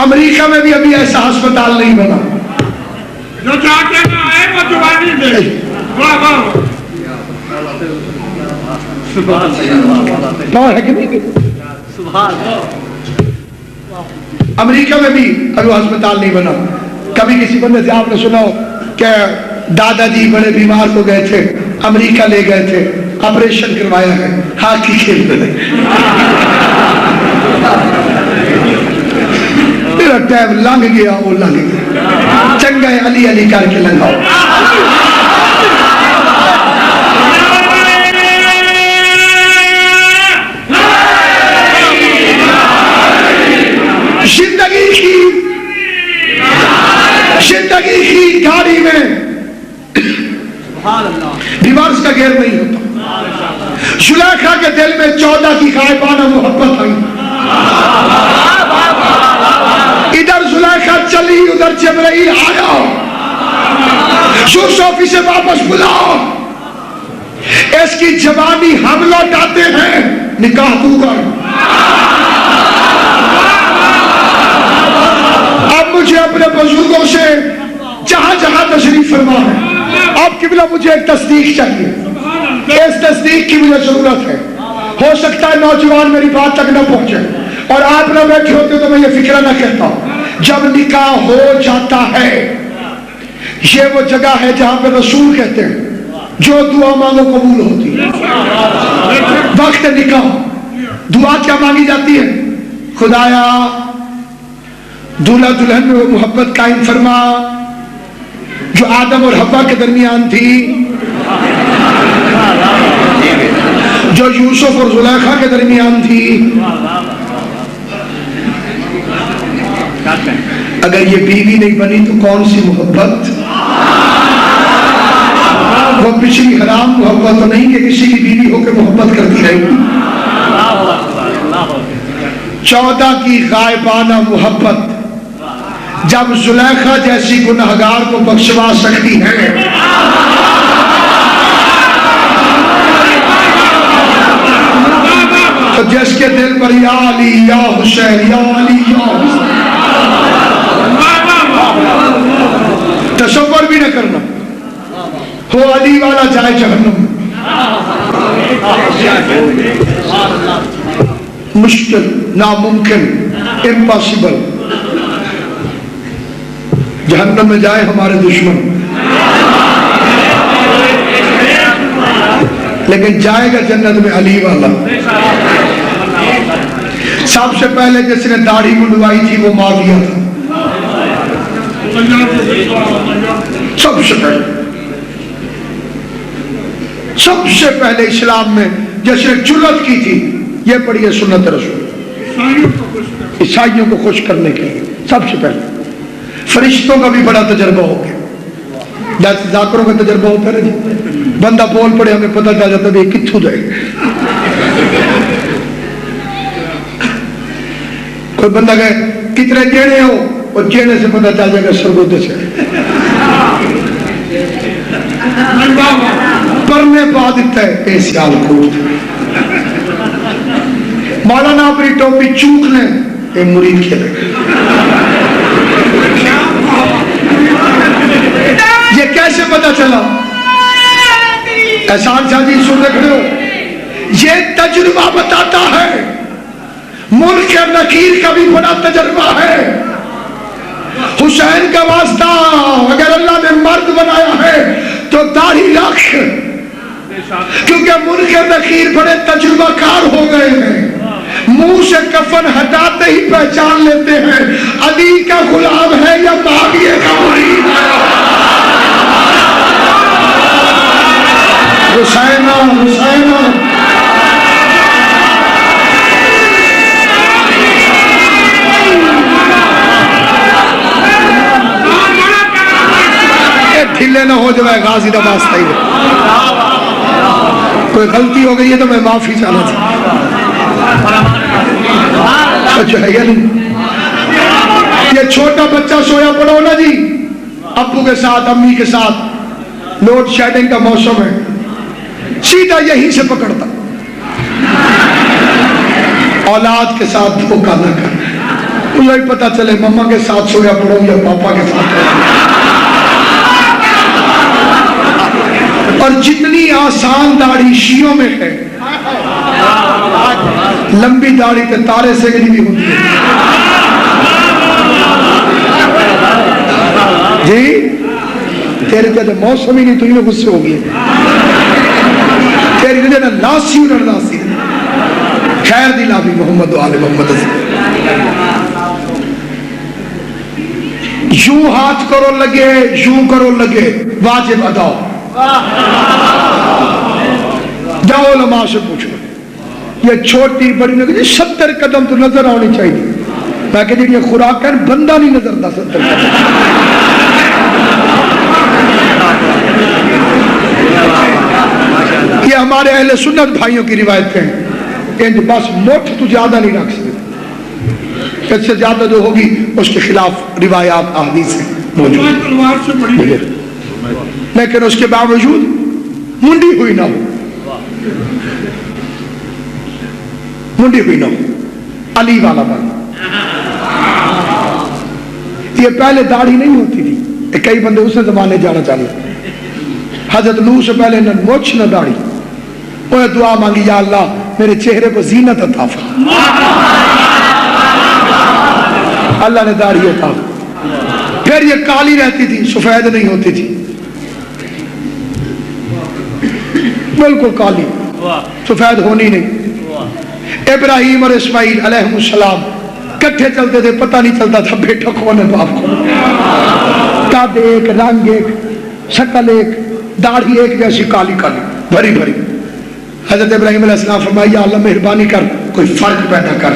अमेरिका में भी अभी ऐसा अस्पताल नहीं बना जो चाहते ना आए वो जुबानी दे। वाह वाह, है कि नहीं? अमेरिका में भी अभी अस्पताल नहीं बना। कभी किसी बंदे से आपने सुना कि दादाजी बड़े बीमार हो गए थे, अमेरिका ले गए थे, ऑपरेशन करवाया है, हॉकी खेल रहे, मेरा टाइम लंघ गया, वो लंघ गया, चंगा है अली अली करके लंघाओ। जिंदगी की गाड़ी में रिवर्स का गेयर नहीं होता। जुलेखा के दिल में 14 की गायबाना मोहब्बत आई। इधर जुलेखा चली, उधर जिब्राइल आया, यूसुफ इसे वापस बुलाओ, इसकी जवानी हम लौटाते हैं, निकाह तू कर। अब मुझे अपने बुजुर्गों से जहां जहां तशरीफ फरमा है, अब किबला मुझे एक तस्दीक चाहिए, इस तस्दीक की मुझे जरूरत है। हो सकता है नौजवान मेरी बात तक न पहुंचे और आप ना बैठे होते तो मैं ये फिक्र ना कहता। जब निकाह हो जाता है, ये वो जगह है जहां पे रसूल कहते हैं जो दुआ मांगो कबूल होती है। वक्त निकाह, दुआ क्या मांगी जाती है? खुदाया दूल्हा दुल्हन में वो मोहब्बत कायम फरमा जो आदम और हव्वा के दरमियान थी, जो यूसुफ और जुलेखा के दरमियान थी। अगर ये बीवी नहीं बनी तो कौन सी मोहब्बत? वो पिछली हराम मोहब्बत तो नहीं कि किसी की बीवी होकर मोहब्बत करती रहेगी। 14 की गायबाना मोहब्बत जब जुलेखा जैसी गुनहगार को बख्शवा सकती है, तो जिसके दिल पर या अली या हुसैन या अली या हुसैन तसव्वुर भी न करना हो, अली वाला जाए जहन्नुम। मुश्किल, नामुमकिन, इम्पॉसिबल। जहन्नम में जाए हमारे दुश्मन, लेकिन जाएगा जन्नत में अली वाला। सबसे पहले जिसने दाढ़ी मुंडवाई थी वो माविया था। सबसे पहले इस्लाम में जिसने जुर्रत की थी, ये पढ़िए सुन्नत रसूल, ईसाइयों को खुश करने के लिए सबसे पहले। फरिश्तों का भी बड़ा तजर्बा हो गया, जैसे जाकरों का तजर्बा होता है जी, बंदा बोल पड़े हमें पता चल जाता है कित्थू जाएगा। कोई बंदा कहे कितने जेड़े हो, और जेड़े से पता चल जाएगा सरगोदे से। पढ़ने पा देता है ऐसे हाल को। मौलाना अपनी टोपी चूक ले, मुरीद खेलेगा। ये कैसे पता चला? एहसान शाह जी सुन रहे हो, ये तजुर्बा बताता है, मुनकर नकीर का भी बड़ा तजुर्बा है। हुसैन का वास्ता अगर अल्लाह ने मर्द बनाया है तो दाढ़ी रख, क्योंकि मुनकर नकीर बड़े तजुर्बाकार हो गए हैं। मुंह से कफन हटाते ही पहचान लेते हैं अली का गुलाम है या माविया का मुरीद है। हुसैना हुसैना ढीले ना हो जाए, गाजी का वास्ता ही है। कोई गलती हो गई है तो मैं माफी चाहना था, सच है या नहीं? ये छोटा बच्चा सोया पड़ा हो ना जी, अब्बू के साथ अम्मी के साथ, लोड शेडिंग का मौसम है, सीधा यहीं से पकड़ता। औलाद के साथ धोखा न कर, मुझे ही पता चले मम्मा के साथ सोया पड़ा या पापा के साथ। और जितनी आसान दाढ़ी शियों में है, लंबी दाढ़ी पे तारे से भी होती है जी। तेरे तो मौसम ही नहीं, तुझ में गुस्से हो गई तेरी वजह ना नासी और नासी। खैर दिला भी मोहम्मद आले मोहम्मद। यूं हाथ करो लगे, यूं करो लगे, वाजिब अदा। जाओ उलमा से पूछो, ये छोटी बड़ी नजर 70 कदम तो नजर आनी चाहिए। मैं कहती ये खुराक है, बंदा नहीं नजर आता 70 कदम। ये हमारे अहले सुन्नत भाइयों की रिवायत है। बस मोट तो ज्यादा नहीं रख सकते, इससे ज्यादा जो होगी उसके खिलाफ रिवायात अहदीस है मौजूद, लेकिन उसके बावजूद मुंडी हुई ना हो, मुंडी हुई ना हो, अली वाला बन। ये पहले दाढ़ी नहीं होती थी, कई बंदे उस जमाने जाना चाहते। हजरत नूह से पहले न मोछ न दाढ़ी। और दुआ मांगी, या अल्लाह मेरे चेहरे को जीनत अता फरमा। अल्लाह ने दाढ़ी अता। फिर ये काली रहती थी, सफेद नहीं होती थी, बिल्कुल काली, सफेद होनी नहीं। इब्राहिम और इस्माइल अलैहिस्सलाम इकट्ठे चलते थे, पता नहीं चलता था बेटा कौन है बाप कौन। कद एक, रंग एक, शक्ल एक, दाढ़ी एक जैसी, काली काली भरी भरी। हजरत इब्राहिम अलैहिस्सलाम फरमाया, या अल्लाह मेहरबानी कर, कोई फर्क पैदा कर।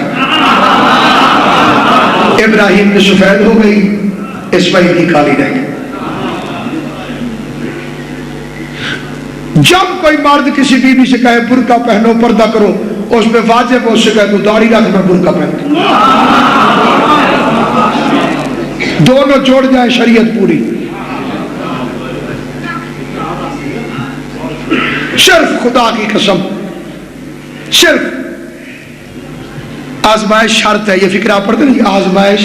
इब्राहिम ने सफेद हो गई, इस्माइल की काली रह गई। जब कोई मर्द किसी बीवी से कहे बुर्का पहनो, पर्दा करो, उस पे वाजिब उससे कहे तू दाढ़ी रख, मैं बुर्का पहनता। दोनों जोड़ जाए शरीयत पूरी। सिर्फ खुदा की कसम, सिर्फ आजमाइश शर्त है। ये फिक्र आप पढ़ते नहीं, आजमाइश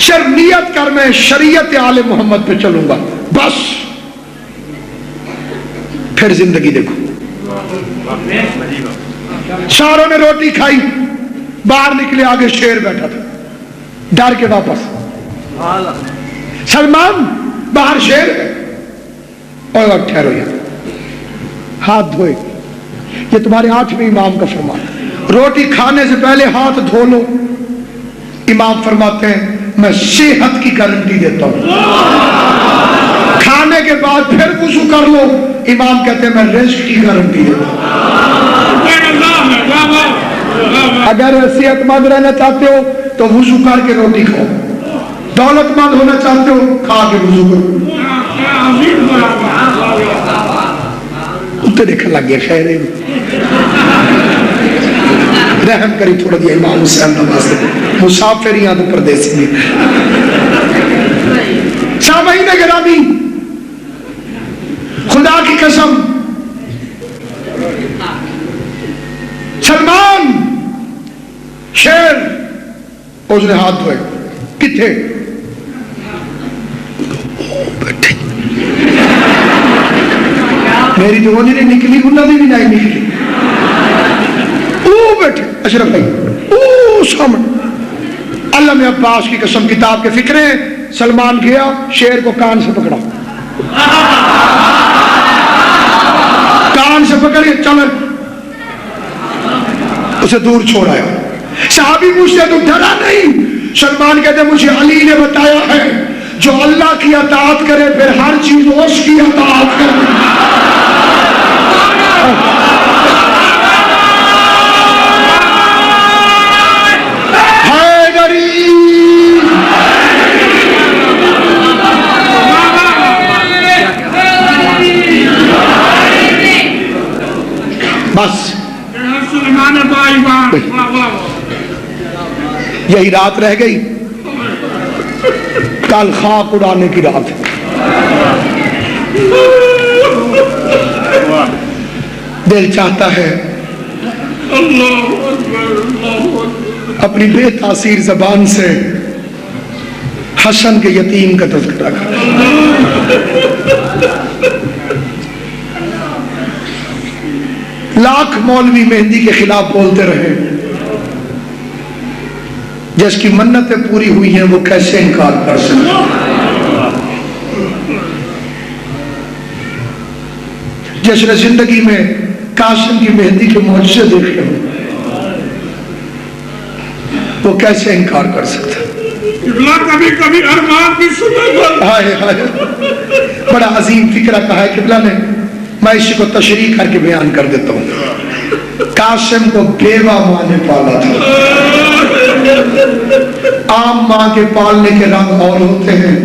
सिर्फ नियत कर मैं शरीयत आले मोहम्मद पे चलूंगा बस, फिर जिंदगी देखो। सारों ने रोटी खाई, बाहर निकले, आगे शेर बैठा था, डर के वापस। सलमान बाहर शेर है, और ठहरो यार, हाथ धोए। ये तुम्हारे 8वें इमाम का फरमान। रोटी खाने से पहले हाथ धो लो। इमाम फरमाते हैं मैं सेहत की गारंटी देता हूं। खाने के बाद फिर वुजू कर लो, इमाम कहते हैं मैं रिस्क की गारंटी देता हूं। अगर सेहतमंद रहना चाहते हो तो वुजू करके रोटी खाओ, दौलतमंद होना चाहते हो खा के वुजू करो। उत्ते देखने लग गया, खैर रहम करी थोड़ा दिया इमाम हुसैन मुसाफिर यहाँ तो परदेसी नहीं। सामईन गिरामी, खुदा की कसम, सलमान शेर, उसने हाथ धोए, किथे मेरी तो नहीं निकली, उन्होंने भी नहीं निकली। ओ बैठे अशरफ भाई, ओ सामने। अल्लाह में अब्बास की कसम, किताब के फिक्रे। सलमान गया, शेर को कान से पकड़ा, कान से पकड़ के चल, उसे दूर छोड़ आया। साहबी पूछते तो डरा नहीं? सलमान कहते मुझे अली ने बताया है, जो अल्लाह की अताअत करे फिर हर चीज उसकी अताअत करे। बस यही रात रह गई, कल खाक उड़ाने की रात। दिल चाहता है अपनी बेतासीर जबान से हसन के यतीम का तज़किरा कर। लाख मौलवी मेहंदी के खिलाफ बोलते रहे, जिसकी मन्नतें पूरी हुई हैं वो कैसे इनकार कर सकते? जिसने जिंदगी में कासिम की मेहंदी के मुआजिज़े देखे हो, वो कैसे इनकार कर सकता? कभी कभी अरमान भी सुना। हाय हाय, बड़ा अजीम फिक्रा कहा है किबला ने, मैं इसको तशरीह करके बयान कर देता हूँ। कासिम को बेवा माँ ने पाला था। आम माँ के पालने के रंग और होते हैं,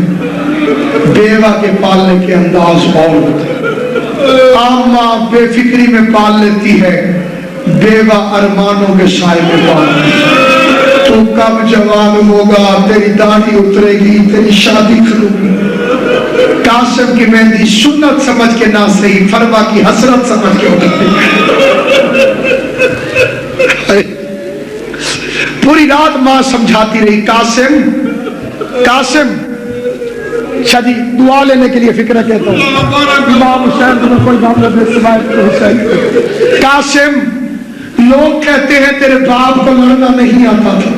बेवा के पालने के अंदाज और होते हैं। आम माँ बेफिक्री में पाल लेती है, बेवा अरमानों के साए में पाल लेती है। तू कब जवान होगा, तेरी दाढ़ी उतरेगी, तेरी शादी करूंगी। कासिम की मेहंदी सुन्नत समझ के ना सही, फरवा की हसरत समझ के उतरती। पूरी रात मां समझाती रही, कासिम कासिम। शादी दुआ लेने के लिए फिक्र कहता हूँ, इमाम हुसैन तुम्हें कोई मामला दे हुसैन। कासिम, लोग कहते हैं तेरे बाप को लड़ना नहीं आता था,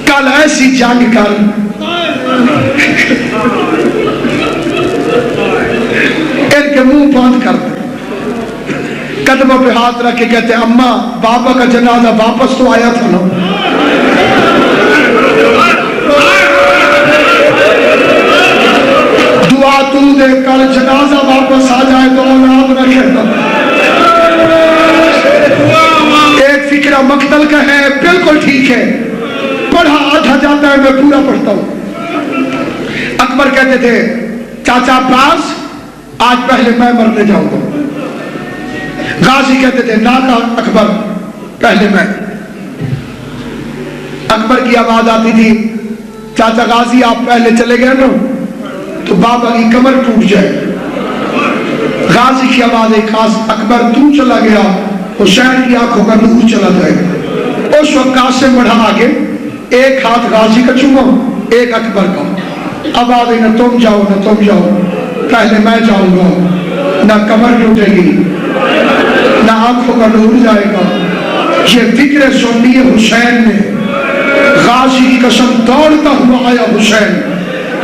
कल ऐसी जंग कर इनके मुंह बंद कर दे। कदमों पे हाथ रख के कहते अम्मा, बाबा का जनाजा वापस तो आया था ना? दुआ तू दे, कल जनाजा वापस आ जाए तो औलाद रखे। एक फिक्रा मकतल का है, बिल्कुल ठीक है, पढ़ा आधा जाता है, मैं पूरा पढ़ता हूं। अकबर कहते थे चाचा अब्बास, आज पहले मैं मरने जाऊंगा। गाजी कहते थे ना का अकबर, पहले मैं। अकबर की आवाज आती थी, चाचा गाजी आप पहले चले गए ना तो बाबा की कमर टूट जाए। गाजी की आवाज है, खास अकबर तू चला गया, हुसैन की आंखों का नूर चला जाएगा। उस वक्त कासिम बढ़ा आगे, एक हाथ गाजी का चूमा, एक अकबर का। आवाज है, न तुम जाओ न तुम जाओ, पहले मैं जाऊंगा। ना कमर टूटेगी, ना आंखों का नूर जाएगा। ये फिक्र सुननी है हुसैन ने। गाजी की कसम, दौड़ता हुआ आया हुसैन,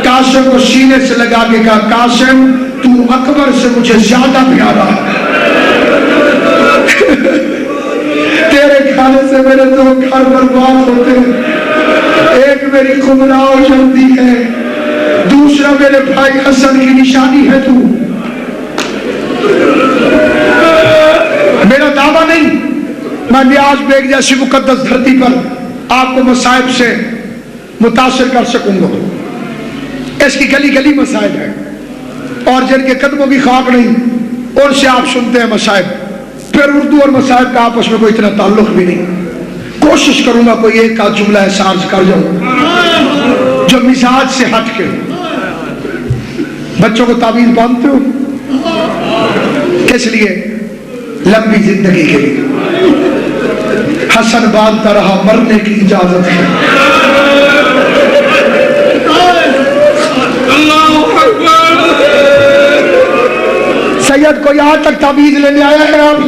कासिम को सीने से लगा के कहा, कासिम तू अकबर से मुझे ज्यादा प्यारा है। तेरे खाने से मेरे दो घर बर्बाद होते हैं, एक मेरी खुमराव जल्दी है, दूसरा मेरे भाई हसन की निशानी है तू। मेरा दावा नहीं, मैं न्याज बेग जैसी मुकद्दस धरती पर आपको मसाइब से मुतासिर कर सकूंगा। इसकी गली गली मसाइब है, और जिनके कदमों की खाक नहीं उनसे आप सुनते हैं मसाइब। फिर उर्दू और मसाइब का आपस में कोई इतना ताल्लुक भी नहीं। कोशिश करूंगा कोई एक आध जुमला ऐसा अर्ज कर जाऊं जो मिजाज से हट के। बच्चों को ताबीर बांधते हो किस लिए? लंबी जिंदगी के लिए। हसन बांधता रहा, मरने की इजाजत है। सैयद कोई आज तक ताबीज लेने आया है आप?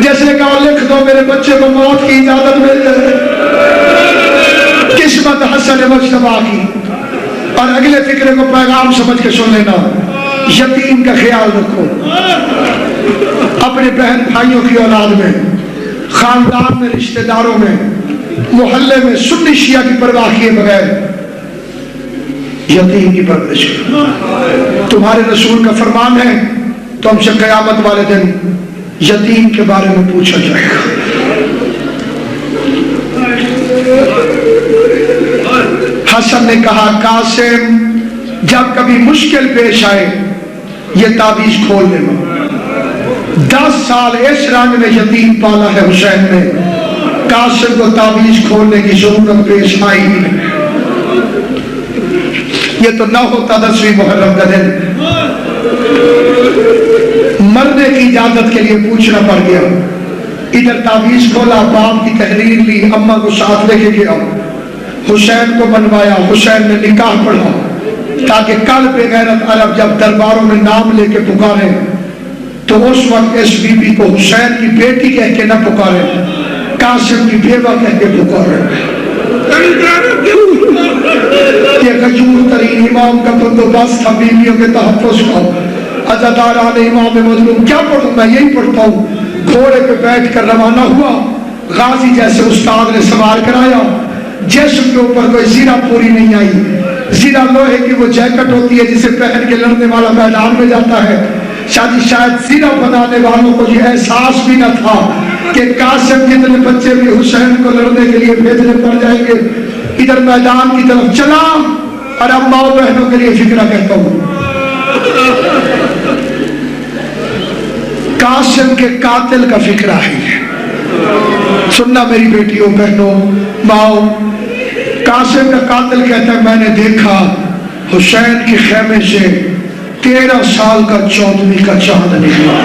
जिसने कहा लिख दो मेरे बच्चे को मौत की इजाजत मिल जाए। किस्मत हसन मुश्तबा की। और अगले फिक्रे को पैगाम समझ के सुन लेना, यतीम का ख्याल रखो। अपने बहन भाइयों की औलाद में, खानदान में, रिश्तेदारों में, मोहल्ले में सुन्नी शिया की परवाह किए बगैर यतीम की परवरिश करो। तुम्हारे रसूल का फरमान है तो हमसे कयामत वाले दिन यतीम के बारे में पूछा जाएगा। हसन ने कहा कासिम जब कभी मुश्किल पेश आए ये ताबीज खोल लेना। 10 साल इस रंग में यतीम पाला है हुसैन ने, कासिम को ताबीज खोलने की जरूरत पेश आई नहीं। ये तो ना होता 10वीं मुहर्रम का दिन, मरने की इजाजत के लिए पूछना पड़ गया। इधर ताबीज खोला, बाप की तहरीर ली, अम्मा को साथ लेके गया, हुसैन को बनवाया, हुसैन ने निकाह पढ़ा ताकि कल बेगैरत अरब जब दरबारों में नाम लेके पुकारे तो उस वक्त इस बीबी को हुसैन की बेटी कह के न पुकारे, कासिम की बेवा कह के पुकारे। ये गजूर तरीन इमाम का बंदोबस्त था बीवियों के तहफ़्फ़ुज़ का। अज़ादारान इमाम मज़लूम क्या पढ़ूं मैं, यही पढ़ता हूँ। घोड़े पे बैठ कर रवाना हुआ, गाजी जैसे उस्ताद ने सवार कराया। जिस्म के ऊपर कोई जीरा पूरी नहीं आई। जीरा लोहे की वो जैकेट होती है जिसे पहन के लड़ने वाला मैदान में जाता है। शायद जीरा बनाने वालों को ये एहसास भी न था कि कासिम जितने बच्चे भी हुसैन को लड़ने के लिए भेजने पड़ जाएंगे। इधर मैदान की तरफ चला और अब माओ बहनों के लिए फिक्रा कहता हूं। कासिम के कातिल का फिक्रा है। सुनना मेरी बेटियों, बहनों, माओ, कासिम का कातिल कहता है मैंने देखा हुसैन के खेमे से 13 साल का 14वीं का चांद निकला।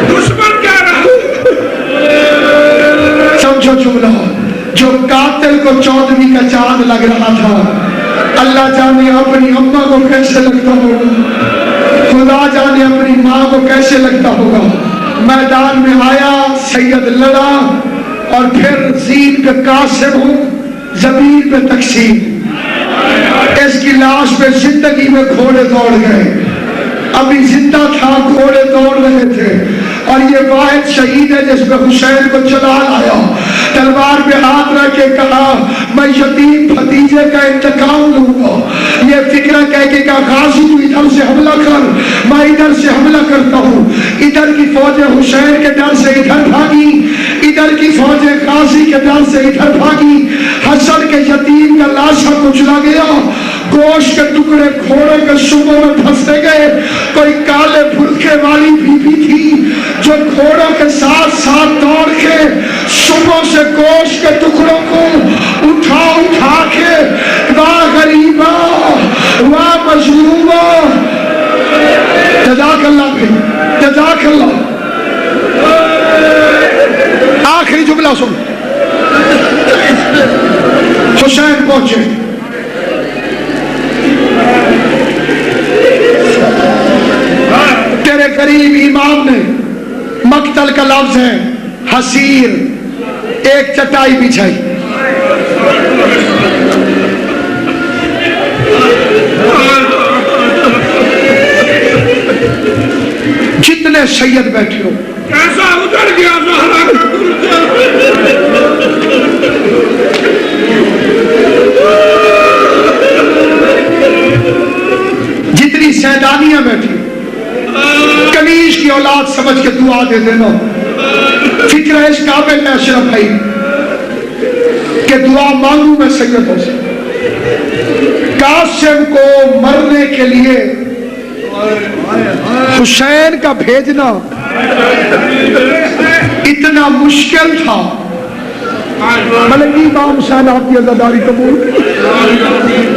दुश्मन क्या रहा? समझो जुमला, जो कातिल को 14वीं का चांद लग रहा था, अल्लाह जाने अपनी अम्मा को कैसे लगता होगा, खुदा जाने अपनी माँ को कैसे लगता होगा। मैदान में आया, सैयद लड़ा और फिर जीन पे कासिम हूं, जमीन पे तकसीम। इसकी लाश पे जिंदगी में घोड़े दौड़ गए, अभी जिंदा था, घोड़े दौड़ रहे थे। और ये वाहिद शहीद है जिसमें हुसैन को चला आया, तलवार पे हाथ रख के कहा मैं यतीम भतीजे का इंतकाम लूंगा। ये फिक्र कह के कहा गाजी तू इधर से हमला कर, मैं इधर से हमला करता हूँ। इधर की फौजें हुसैन के डर से इधर भागी, इधर की फौजें गाजी के डर से इधर भागी। हसन के यतीम का लाशा कुचला गया, गोश्त के टुकड़े घोड़े के सुबह में फंसते गए। कोई काले बुरखे वाली बीबी थी जो घोड़ों के साथ साथ दौड़ के सुबह से गोश्त के टुकड़ों को उठा उठा के वाह गरीबा वाह मजलूमा, जज़ाकल्लाह जज़ाकल्लाह। आखिरी जुमला सुन, हुसैन पहुंचे, तेरे करीब इमाम ने, मक्तल का लफ्ज है हसीर, एक चटाई बिछाई। जितने सैयद बैठे हो, कैसा उतर गया ज़हरा का कुर्ता। जितनी सैदानियां बैठी, कनीज की औलाद समझ के दुआ दे देना। फिक्र इस काबिल है अशरफ भाई कि दुआ मांगू मैं सैयदों से। कासिम को मरने के लिए हुसैन का भेजना इतना मुश्किल था। मतलब इमाम हुसैन आपकी अज़ादारी कबूल,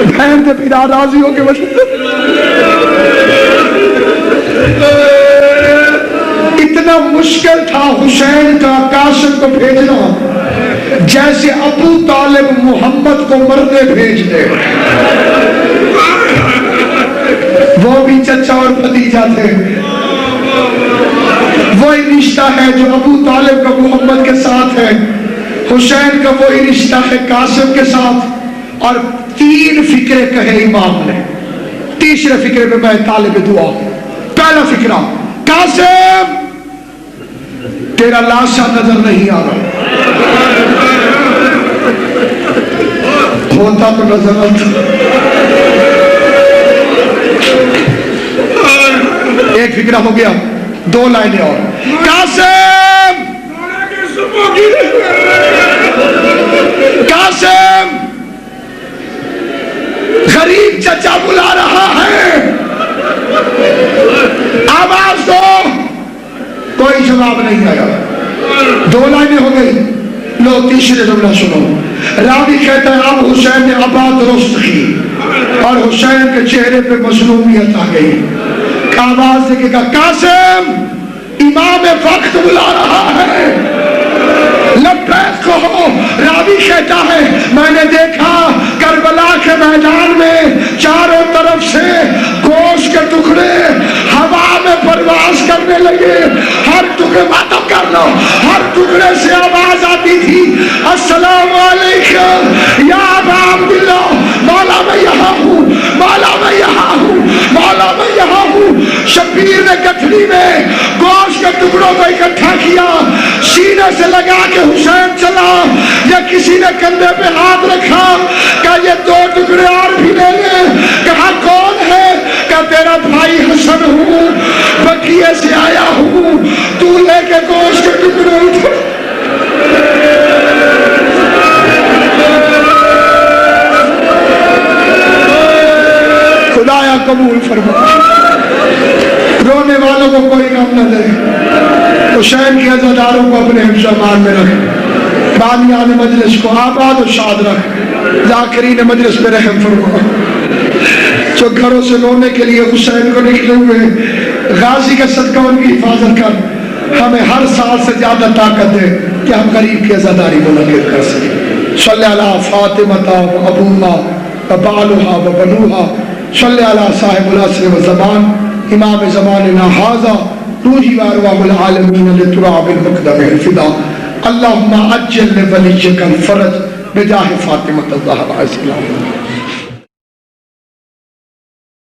बहन से पिता राजी हो के इतना मुश्किल था हुसैन का कासिम को भेजना जैसे अबू तालिब मोहम्मद को मरने भेज दे। वो भी चचा और भतीजा थे। वही रिश्ता है जो अबू तालिब का मोहम्मद के साथ है, हुसैन का वही रिश्ता है कासिम के साथ। और 3 फिक्रे कहे इमाम ने। तीसरे फिक्रे में मैं तालिब दुआ। पहला फिक्रा, कासिम तेरा लाशा नजर नहीं आ रहा, होता तो नजर आता। एक फिक्रा हो गया, 2 लाइनें और। कासिम कासिम गरीब चचा बुला रहा है, आवाज दो। कोई जवाब नहीं आया। 2 लाइनें हो गई। लो तीसरे जुमला सुनो। रावी कहता है अब हुसैन ने आबाद दुरुस्त की और हुसैन के चेहरे पे मजलूमियत आ गई। आवाज देखेगा, कासिम इमाम वक्त बुला रहा है, लब्बैक कहो। रावी कहता है मैंने देखा करबला के मैदान में चारों तरफ से गोश्त के टुकड़े हवा में परवास करने लगे। हर टुकड़े बातों कर लो, हर टुकड़े से आवाज आती थी, अस्सलाम वालेकुम या अबा अब्दुल्लाह, मौला मैं यहाँ हूँ, मौला मैं यहाँ हूँ, मौला मैं यहाँ हूँ। शबीर ने गठरी में गोश्त के टुकड़ों को इकट्ठा किया, सीने से लगा के हुसैन चला। या किसी ने कंधे पे हाथ रखा, कहा ये 2 टुकड़े और भी ले ले। कहा कौन है? कहा तेरा भाई हसन हूँ, बकिए से आया हूँ, तू लेके गोश्त के टुकड़े उठा। खुदाया कबूल फरमा। रोने वालों को कोई गम न दे, हुसैन के अज़ादारों को अपने हिफ्ज़-ए-मान में रख, बानियान मजलिस को आबाद और शाद रख, ज़ाकिरीन मजलिस में रहम फरमा। जो घरों से रोने के लिए हुसैन को निकले हुए गाजी का सदका उनकी हिफाजत कर, हमें हर साल से ज्यादा ताकत दे कि हम गरीब की अज़ादारी मुनक़िद कर सकें। सल्लल्लाहु अला फातिमा व अबूहा व बालुहा व बलूहा, सल्लल्लाहु अला साहिबुल असर व ज़मान, इमाम ज़मानिना हाज़ा, रूही व अरवाहुल आलमीन लितुराबिल मुक़द्दमिल फ़िदा। अल्लाहुम्मा अज्जिल लिवलिय्यिकल फ़रज बिजाहि फ़ातिमा ज़हरा।